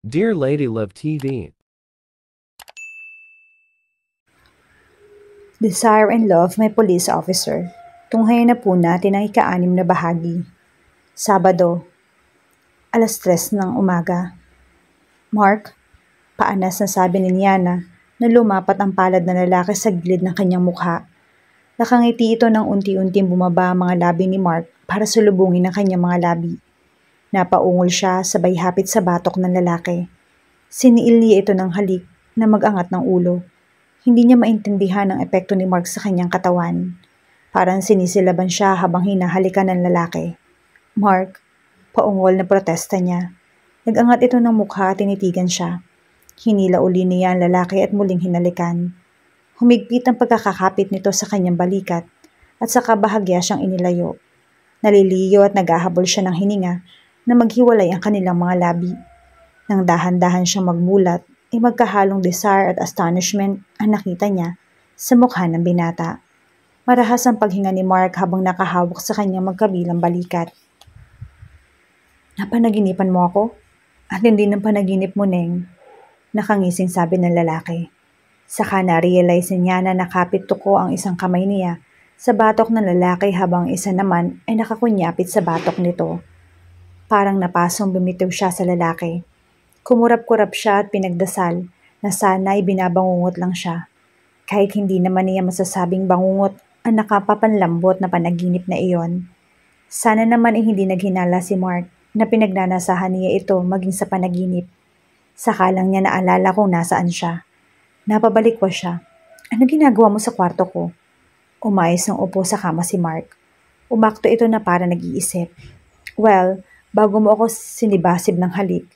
Dear Lady Love TV, Desire and Love, My Police Officer. Tunghayan na po natin ang ika-6 na bahagi. Sabado, 3:00 ng umaga. Mark, paanas na sabi ni Niana na lumapat ang palad na lalaki sa gilid ng kanyang mukha. Nakangiti ito ng unti-unting bumaba ang mga labi ni Mark para sulubungin ang kanyang mga labi. Napaungol siya sabay hapit sa batok ng lalaki. Siniil niya ito ng halik na mag-angat ng ulo. Hindi niya maintindihan ang epekto ni Mark sa kanyang katawan. Parang sinisilaban siya habang hinahalikan ng lalaki. Mark, paungol na protesta niya. Nag-angat ito ng mukha at tinitigan siya. Hinila uli niya ang lalaki at muling hinalikan. Humigpit ang pagkakakapit nito sa kanyang balikat at saka bahagya siyang inilayo. Naliliyo at naghahabol siya ng hininga na maghiwalay ang kanilang mga labi. Nang dahan-dahan siyang magmulat, ay magkahalong desire at astonishment ang nakita niya sa mukha ng binata. Marahas ang paghinga ni Mark habang nakahawak sa kanyang magkabilang balikat. Napanaginipan mo ako? At hindi ng panaginip mo, Neng. Nakangising sabi ng lalaki. Saka na-realize niya na nakapit tuko ang isang kamay niya sa batok ng lalaki habang isa naman ay nakakunyapit sa batok nito. Parang napasong bumitiw siya sa lalaki. Kumurap-kurap siya at pinagdasal na sana ay binabangungot lang siya. Kahit hindi naman niya masasabing bangungot ang nakapapanlambot na panaginip na iyon. Sana naman ay hindi naghinala si Mark na pinagnanasahan niya ito maging sa panaginip. Saka lang niya naalala kung nasaan siya. Napabalikwas siya. Ano ginagawa mo sa kwarto ko? Umayos ng upo sa kama si Mark. Umakto ito na para nag-iisip. Well, bago mo ako sinibasib ng halik.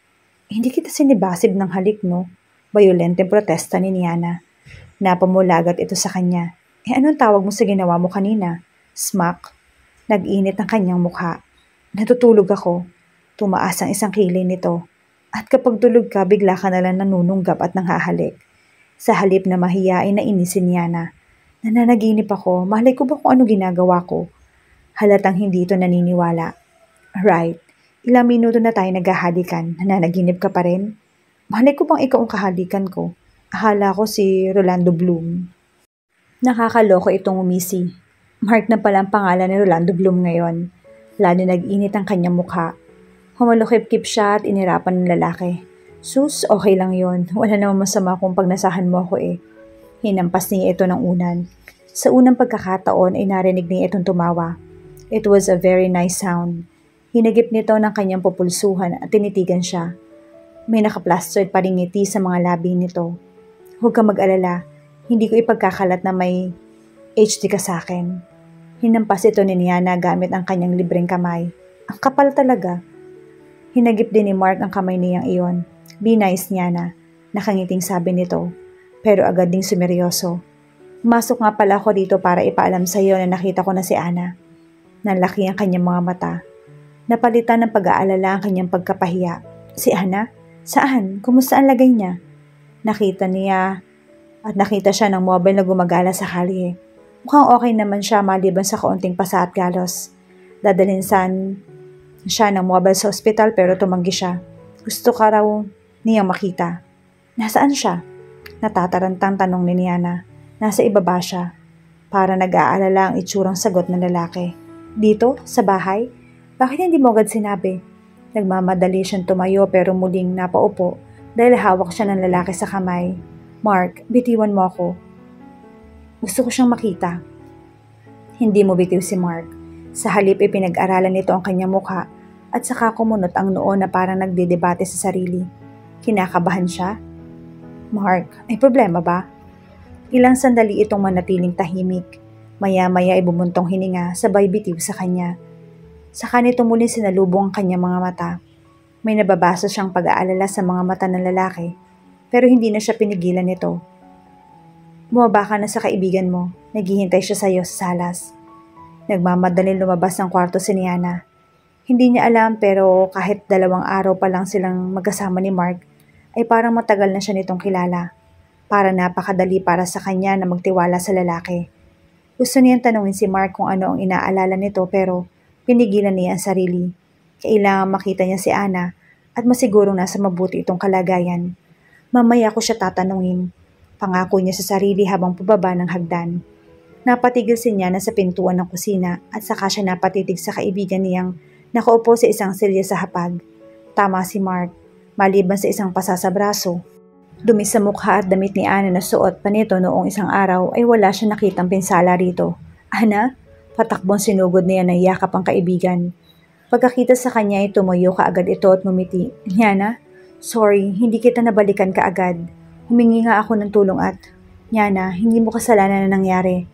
Hindi kita sinibasib ng halik, no? Bayolenteng protesta ni Niana. Napamulagat ito sa kanya. Anong tawag mo sa ginawa mo kanina? Smack. Nag-init ang kanyang mukha. Natutulog ako. Tumaas ang isang kilay nito. At kapag tulog ka, bigla ka nalang nanununggap at nanghahalik. Sa halip na mahiyain na inis si Niana. Nananaginip ako. Malay ko ba kung ano ginagawa ko? Halatang hindi ito naniniwala. Right. Ilang minuto na tayo naghahalikan, nananaginip ka pa rin? Malay ko bang ikaw ang kahalikan ko? Akala ko si Rolando Bloom. Nakakaloko itong umisi. Mark na pala ang pangalan ni Rolando Bloom ngayon. Lalo nag-init ang kanyang mukha. Humalukip-kip siya at inirapan ng lalaki. Sus, okay lang yon. Wala namang masama kung pagnasahan mo ako eh. Hinampas niya ito ng unan. Sa unang pagkakataon ay narinig niya itong tumawa. It was a very nice sound. Hinagip nito ng kanyang pupulsuhan at tinitigan siya. May nakaplastered pa ring ngiti sa mga labi nito. Huwag kang mag-alala, hindi ko ipagkakalat na may HD ka sa akin. Hinampas ito ni Niana gamit ang kanyang libreng kamay. Ang kapal talaga. Hinagip din ni Mark ang kamay niyang iyon. Be nice, Niana, nakangiting sabi nito. Pero agad ding sumeryoso. Masok nga pala ako dito para ipaalam sa iyo na nakita ko na si Ana. Nanlaki ang kanyang mga mata. Napalitan ng pag-aalala ang kanyang pagkapahiya. Si Ana? Saan? Kumusta ang lagay niya? Nakita siya ng mobile na gumagala sa kalye. Mukhang okay naman siya maliban sa kaunting pasa at galos. Dadalhin siya ng mobile sa ospital pero tumanggi siya. Gusto ka raw niyang makita. Nasaan siya? Natatarantang tanong ni Niana. Nasa ibaba siya. Para nag-aalala ang itsurang sagot ng lalaki. Dito? Sa bahay? Bakit hindi mo agad sinabi? Nagmamadali siyang tumayo pero muling napaupo dahil hawak siya ng lalaki sa kamay. Mark, bitiwan mo ako. Gusto ko siyang makita. Hindi mo bitiw si Mark. Sa halip ay pinag-aralan nito ang kanyang mukha at saka kumunot ang noo na parang nagdedebate sa sarili. Kinakabahan siya? Mark, ay problema ba? Ilang sandali itong manatiling tahimik. Maya-maya ay bumuntong hininga sabay bitiw sa kanya. Saka nito muli sinalubong ang kanyang mga mata. May nababasa siyang pag-aalala sa mga mata ng lalaki, pero hindi na siya pinigilan nito. Bumaba ka na sa kaibigan mo, naghihintay siya sa iyo sa salas. Nagmamadaling lumabas ng kwarto si Niana. Hindi niya alam pero kahit 2 araw pa lang silang magkasama ni Mark, ay parang matagal na siya nitong kilala. Para napakadali para sa kanya na magtiwala sa lalaki. Gusto niyang tanungin si Mark kung ano ang inaalala nito pero pinigilan niya ang sarili. Kailangan makita niya si Ana at masigurong nasa mabuti itong kalagayan. Mamaya ko siya tatanungin. Pangako niya sa sarili habang pababa ng hagdan. Napatigil si Yana sa pintuan ng kusina at saka siya napatitig sa kaibigan niyang nakaupo sa isang silya sa hapag. Tama si Mark, maliban sa isang pasa sa braso. Dumi sa mukha at damit ni Ana na suot pa nito noong isang araw ay wala siya nakitang pinsala rito. Ana? Patakbong sinugod niya ng yakap ang kaibigan. Pagkakita sa kanya ay tumuyo kaagad ito at ngumiti. Yana? Sorry, hindi kita nabalikan kaagad. Humingi nga ako ng tulong at, Yana, hindi mo kasalanan na nangyari.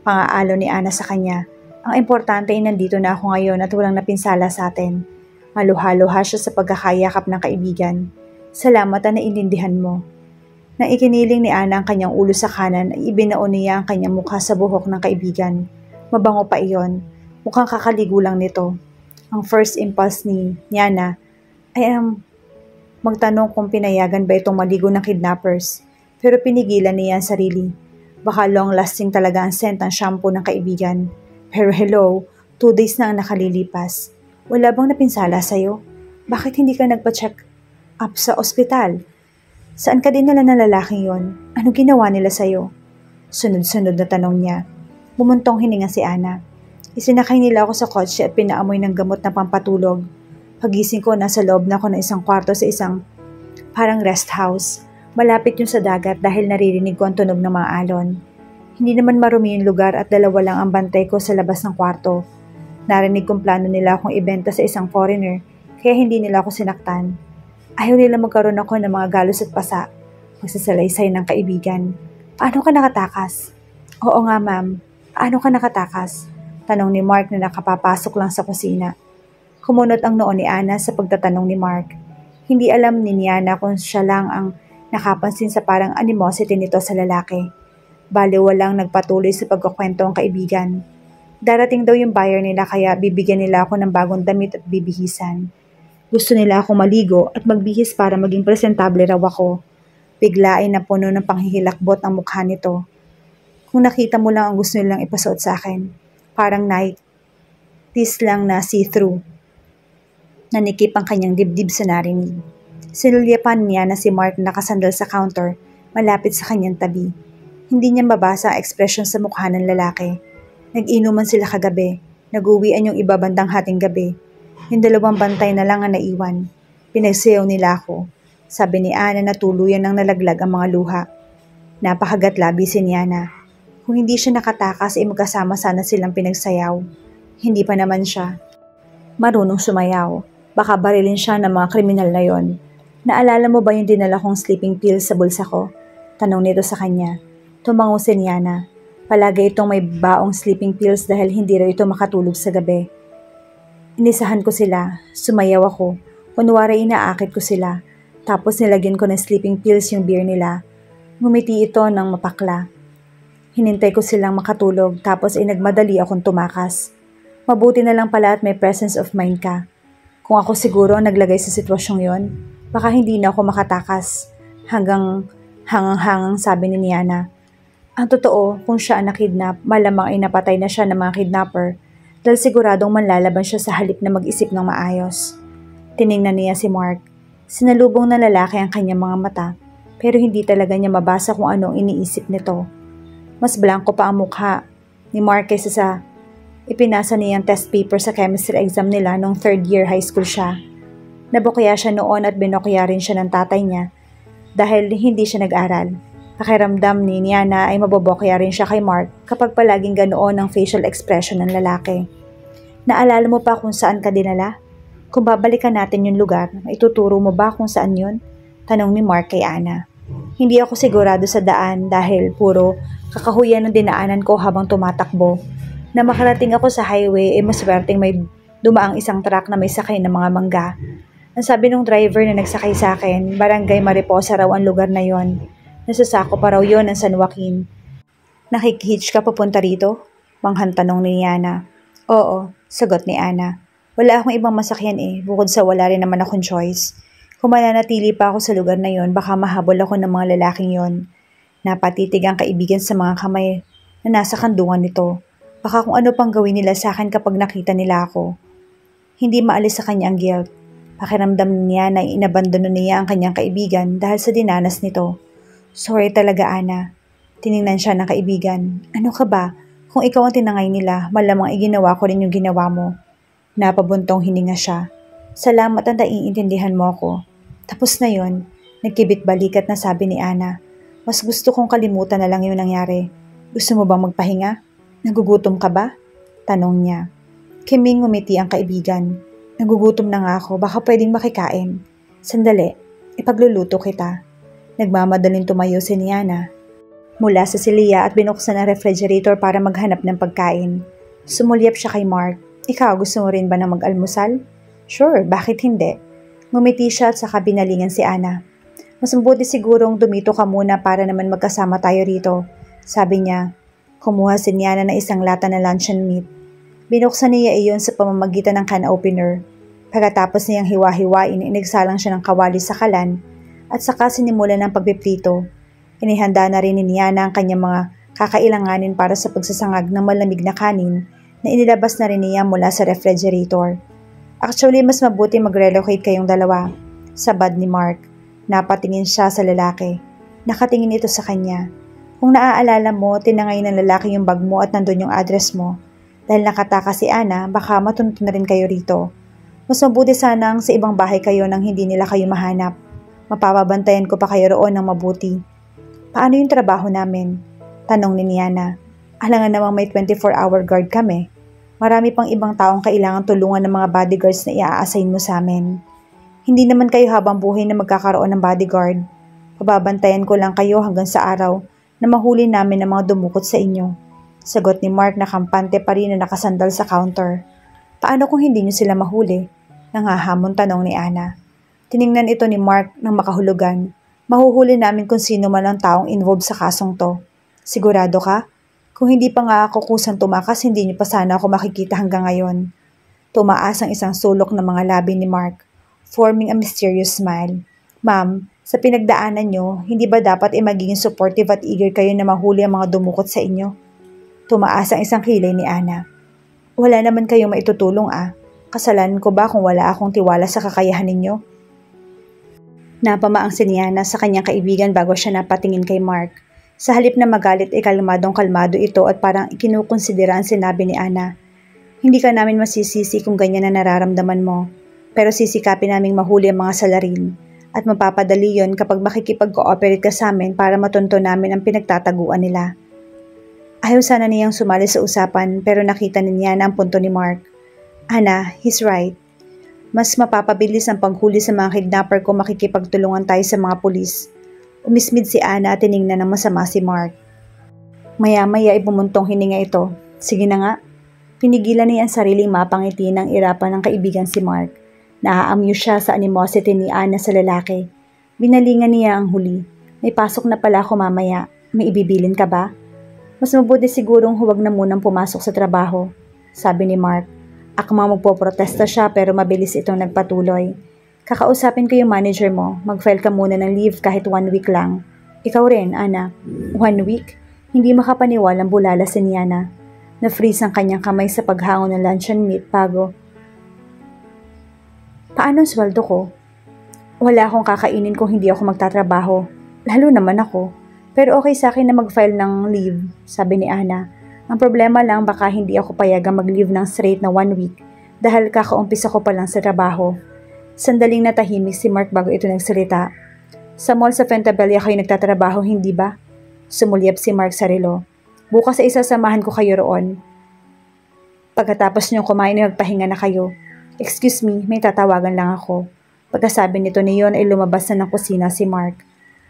Pangaalo ni Ana sa kanya. Ang importante ay nandito na ako ngayon at walang napinsala sa atin. Maluha-luha siya sa pagkakayakap ng kaibigan. Salamat na naiintindihan mo. Nang ikiniling ni Ana ang kanyang ulo sa kanan ay ibinaon niya ang kanyang mukha sa buhok ng kaibigan. Mabango pa iyon. Mukhang kakaligo lang nito. Ang first impulse ni Yana ay magtanong kung pinayagan ba itong maligo ng kidnappers, pero pinigilan niya ang sarili. Baka long-lasting talaga ang scent ng shampoo ng kaibigan. Pero hello, 2 days na ang nakalilipas. Wala bang napinsala sa'yo? Bakit hindi ka nagpa-check up sa ospital? Saan ka dinala ng lalaking yon? Ano ginawa nila sa'yo? Sunod-sunod na tanong niya. Bumuntong hininga si Ana. Isinakay nila ako sa kotse at pinaamoy ng gamot na pampatulog. Pagising ko, nasa loob na ako ng isang kwarto sa isang parang rest house. Malapit yun sa dagat dahil naririnig ko ang tunog ng mga alon. Hindi naman marumi yung lugar at 2 lang ang bantay ko sa labas ng kwarto. Narinig kong plano nila akong ibenta sa isang foreigner, kaya hindi nila ako sinaktan. Ayaw nila magkaroon ako ng mga galos at pasa. Magsasalaysay ng kaibigan. Paano ka nakatakas? Oo nga ma'am. Paano ka nakatakas? Tanong ni Mark na nakapapasok lang sa kusina. Kumunot ang noo ni Ana sa pagtatanong ni Mark. Hindi alam ni Yana kung siya lang ang nakapansin sa parang animosity nito sa lalaki. Bale walang nagpatuloy sa pagkukwento ang kaibigan. Darating daw yung buyer nila kaya bibigyan nila ako ng bagong damit at bibihisan. Gusto nila akong maligo at magbihis para maging presentable raw ako. Bigla ay napuno ng panghihilakbot ang mukha nito. Kung nakita mo lang ang gusto nilang ipasuot sa akin. Parang night piece lang na see-through. Nanikip ang kanyang dibdib sa narinig. Sinulyapan niya na si Mark na nakasandal sa counter, malapit sa kanyang tabi. Hindi niya mabasa ang ekspresyon sa mukha ng lalaki. Nag-inuman sila kagabi. Nag-uwian yung iba bandang hating gabi. Yung 2 bantay na lang ang naiwan. Pinagsayaw nila ako. Sabi ni Ana na tuluyan nang nalaglag ang mga luha. Napakagatlabi si Yana. Kung hindi siya nakatakas ay magkasama sana silang pinagsayaw. Hindi pa naman siya marunong sumayaw. Baka barilin siya ng mga kriminal na yon. Naalala mo ba yung dinala kong sleeping pills sa bulsa ko? Tanong nito sa kanya. Tumango si Yana. Palagi itong may baong sleeping pills dahil hindi raw ito makatulog sa gabi. Inisahan ko sila. Sumayaw ako. Kunwari inaakit ko sila. Tapos nilagyan ko ng sleeping pills yung beer nila. Ngumiti ito ng mapakla. Hinintay ko silang makatulog tapos ay nagmadali akong tumakas. Mabuti na lang pala at may presence of mind ka. Kung ako siguro ang naglagay sa sitwasyong yon, baka hindi na ako makatakas. Hanggang hangang-hangang sabi ni Yana. Ang totoo, kung siya ang nakidnap, malamang ay napatay na siya ng mga kidnapper dahil siguradong manlalaban siya sa halip na mag-isip ng maayos. Tiningnan niya si Mark. Sinalubong na lalaki ang kanyang mga mata pero hindi talaga niya mabasa kung anong iniisip nito. Mas blanco pa ang mukha ni Mark kaysa sa ipinasa niyang test paper sa chemistry exam nila nung 3rd year high school siya. Nabukya siya noon at binukya rin siya ng tatay niya dahil hindi siya nag-aral. Pakiramdam ni Yana ay mabobokya rin siya kay Mark kapag palaging ganoon ang facial expression ng lalaki. Naalala mo pa kung saan ka dinala? Kung babalikan natin yung lugar, ituturo mo ba kung saan yun? Tanong ni Mark kay Ana. Hindi ako sigurado sa daan dahil puro kakahuyan ng dinaanan ko habang tumatakbo. Na makarating ako sa highway ay maswerteng may dumaang isang truck na may sakay ng mga mangga. Ang sabi ng driver na nagsakay sa akin, Barangay Mariposa raw ang lugar na yon. Nasasako pa raw yon ng San Joaquin. Nakikihitch ka papunta rito? Manghang tanong ni Yana. Oo, sagot ni Ana. Wala akong ibang masakyan bukod sa wala rin naman akong choice. Kung mananatili pa ako sa lugar na yon, baka mahabol ako ng mga lalaking yon. Napatitig ang kaibigan sa mga kamay na nasa kandungan nito. Baka kung ano pang gawin nila sa akin kapag nakita nila ako. Hindi maalis sa kanya ang guilt. Pakiramdam niya na inabandono niya ang kanyang kaibigan dahil sa dinanas nito. Sorry talaga, Ana. Tiningnan siya ng kaibigan. Ano ka ba? Kung ikaw ang tinangay nila, malamang iginawa ko rin yung ginawa mo. Napabuntong hininga siya. Salamat at naiintindihan mo ako. Tapos na yon, nagkibit balikat na sabi ni Ana. Mas gusto kong kalimutan na lang yung nangyari. Gusto mo bang magpahinga? Nagugutom ka ba? Tanong niya. Kiming ngumiti ang kaibigan. Nagugutom na nga ako, baka pwedeng makikain. Sandali, ipagluluto kita. Nagmamadaling tumayo si Ana mula sa silya at binuksan ang refrigerator para maghanap ng pagkain. Sumulyap siya kay Mark. Ikaw, gusto mo rin ba na mag-almusal? Sure, bakit hindi? Ngumiti siya at saka binalingan si Ana. Mas mabuti sigurong dumito ka muna para naman magkasama tayo rito. Sabi niya. Kumuha si Ana ng isang lata na luncheon meat. Binuksan niya iyon sa pamamagitan ng can opener. Pagkatapos niyang hiwa-hiwain, inigsalang siya ng kawali sa kalan at saka sinimulan ng pagpiprito. Inihanda na rin ni Ana ang kanyang mga kakailanganin para sa pagsasangag ng malamig na kanin na inilabas na rin niya mula sa refrigerator. Actually, mas mabuti mag-relocate kayong dalawa. Sabad ni Mark. Napatingin siya sa lalaki. Nakatingin ito sa kanya. Kung naaalala mo, tinangay ng lalaki yung bag mo at nandun yung address mo. Dahil nakataka si Ana, baka matunto na rin kayo rito. Mas mabuti sanang sa ibang bahay kayo nang hindi nila kayo mahanap. Mapapabantayan ko pa kayo roon ng mabuti. Paano yung trabaho namin? Tanong ni Ana. Alangan namang may 24-hour guard kami. Marami pang ibang taong kailangan tulungan ng mga bodyguards na i-assign mo sa amin. Hindi naman kayo habang buhay na magkakaroon ng bodyguard. Pababantayan ko lang kayo hanggang sa araw na mahuli namin ang mga dumukot sa inyo. Sagot ni Mark na kampante pa rin na nakasandal sa counter. Paano kung hindi niyo sila mahuli? Nangahamon tanong ni Ana. Tiningnan ito ni Mark ng makahulugan. Mahuhuli namin kung sino man ang taong involved sa kasong to. Sigurado ka? Kung hindi pa nga ako kusang tumakas, hindi niyo pa sana ako makikita hanggang ngayon. Tumaas ang isang sulok ng mga labi ni Mark, forming a mysterious smile. Ma'am, sa pinagdaanan niyo, hindi ba dapat magiging supportive at eager kayo na mahuli ang mga dumukot sa inyo? Tumaas ang isang kilay ni Ana. Wala naman kayong maitutulong Kasalanan ko ba kung wala akong tiwala sa kakayahan ninyo? Napamaang si Ana sa kanyang kaibigan bago siya napatingin kay Mark. Sa halip na magalit ay kalmadong-kalmado ito at parang ikinukonsidera ang sinabi ni Ana. Hindi ka namin masisisi kung ganyan na nararamdaman mo, pero sisikapin naming mahuli ang mga salarin at mapapadali yon kapag makikipag-cooperate ka sa amin para matunto namin ang pinagtataguan nila. Ayaw sana niyang sumali sa usapan pero nakita niya na ang punto ni Mark. Ana, he's right. Mas mapapabilis ang paghuli sa mga kidnapper kung makikipagtulungan tayo sa mga pulis. Umismid si Ana at tiningnan ng masama si Mark. Maya-maya ay bumuntong hininga ito. Sige na nga. Pinigilan niya ang sariling mapangiti ng irapan ng kaibigan si Mark. Naaamuse siya sa animosity ni Ana sa lalaki. Binalingan niya ang huli. May pasok na pala ako mamaya. May ibibilin ka ba? Mas mabuti sigurong huwag na munang pumasok sa trabaho, sabi ni Mark. Akma magpoprotesta siya pero mabilis itong nagpatuloy. Kakausapin ko yung manager mo. Mag-file ka muna ng leave kahit 1 week lang. Ikaw rin, Ana. 1 week? Hindi makapaniwalang bulala si Ana. Na-freeze ang kanyang kamay sa paghangon ng luncheon meat bago. Paano ang sweldo ko? Wala akong kakainin kung hindi ako magtatrabaho. Lalo naman ako. Pero okay sa akin na mag-file ng leave, sabi ni Ana. Ang problema lang baka hindi ako payagang mag-leave ng straight na 1 week dahil kakaumpisa ko pa lang sa trabaho. Sandaling natahimik si Mark bago ito nagsalita. Sa mall sa Fentabella kayo nagtatrabaho, hindi ba? Sumulyap si Mark sa relo. Bukas ay isasamahan ko kayo roon. Pagkatapos niyong kumain ay magpahinga na kayo. Excuse me, may tatawagan lang ako. Pagkasabi nito niyon ay lumabas na ng kusina si Mark.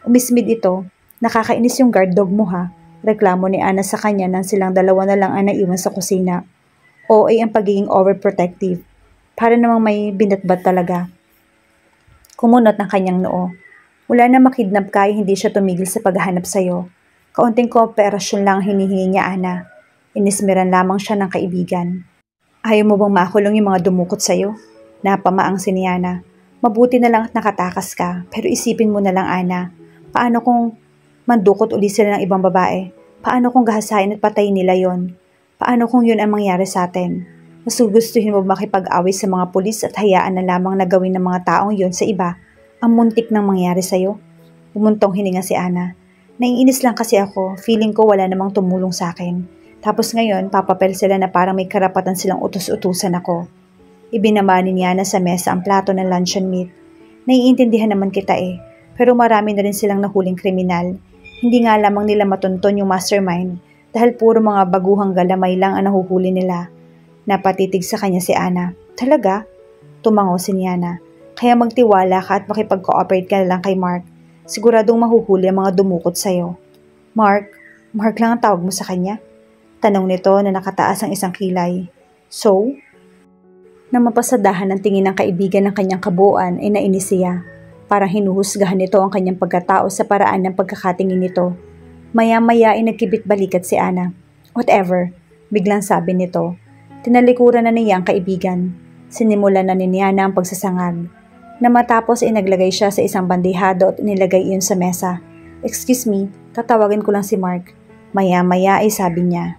Umismid ito. Nakakainis yung guard dog mo ha. Reklamo ni Ana sa kanya nang silang dalawa na lang ang naiwan sa kusina. O ay ang pagiging overprotective. Para namang may binatbat talaga. Kumunot ng kanyang noo. Mula na makidnap ka ay hindi siya tumigil sa paghahanap sa'yo. Kaunting kooperasyon lang hinihingi niya, Ana. Inismeran lamang siya ng kaibigan. Ayaw mo bang makulong yung mga dumukot sa'yo? Napamaang si Ana. Mabuti na lang at nakatakas ka, pero isipin mo na lang, Ana. Paano kung mandukot uli sila ng ibang babae? Paano kung gahasain at patayin nila yon? Paano kung yun ang mangyari sa atin? Mas gugustuhin mo makipag-away sa mga pulis at hayaan na lamang na gawin ng mga taong yon sa iba ang muntik nang mangyari sa'yo? Pumuntong hininga si Ana. Naiinis lang kasi ako, feeling ko wala namang tumulong sa akin. Tapos ngayon, papapel sila na parang may karapatan silang utos-utusan ako. Ibinamani niya na sa mesa ang plato ng luncheon meat. Naiintindihan naman kita pero marami na rin silang nahuling kriminal. Hindi nga lamang nila matunton yung mastermind dahil puro mga baguhang galamay lang ang nahuhuli nila. Napatitig sa kanya si Ana. Talaga? Tumango si Niana. Kaya magtiwala ka at makipag-cooperate ka na lang kay Mark. Siguradong mahuhuli ang mga dumukot sa'yo. Mark? Mark lang ang tawag mo sa kanya? Tanong nito na nakataas ang isang kilay. So? Nang mapasadahan ng tingin ng kaibigan ng kanyang kabuuan ay nainis siya. Parang hinuhusgahan nito ang kanyang pagkatao sa paraan ng pagkakatingin nito. Maya-maya ay nagkibit balikat si Ana. Whatever, biglang sabi nito. Tinalikuran na niya ang kaibigan. Sinimulan na ni Niana ang pagsasangag. Na matapos ay naglagay siya sa isang bandihado at inilagay iyon sa mesa. Excuse me, tatawagin ko lang si Mark. Maya-maya ay sabi niya.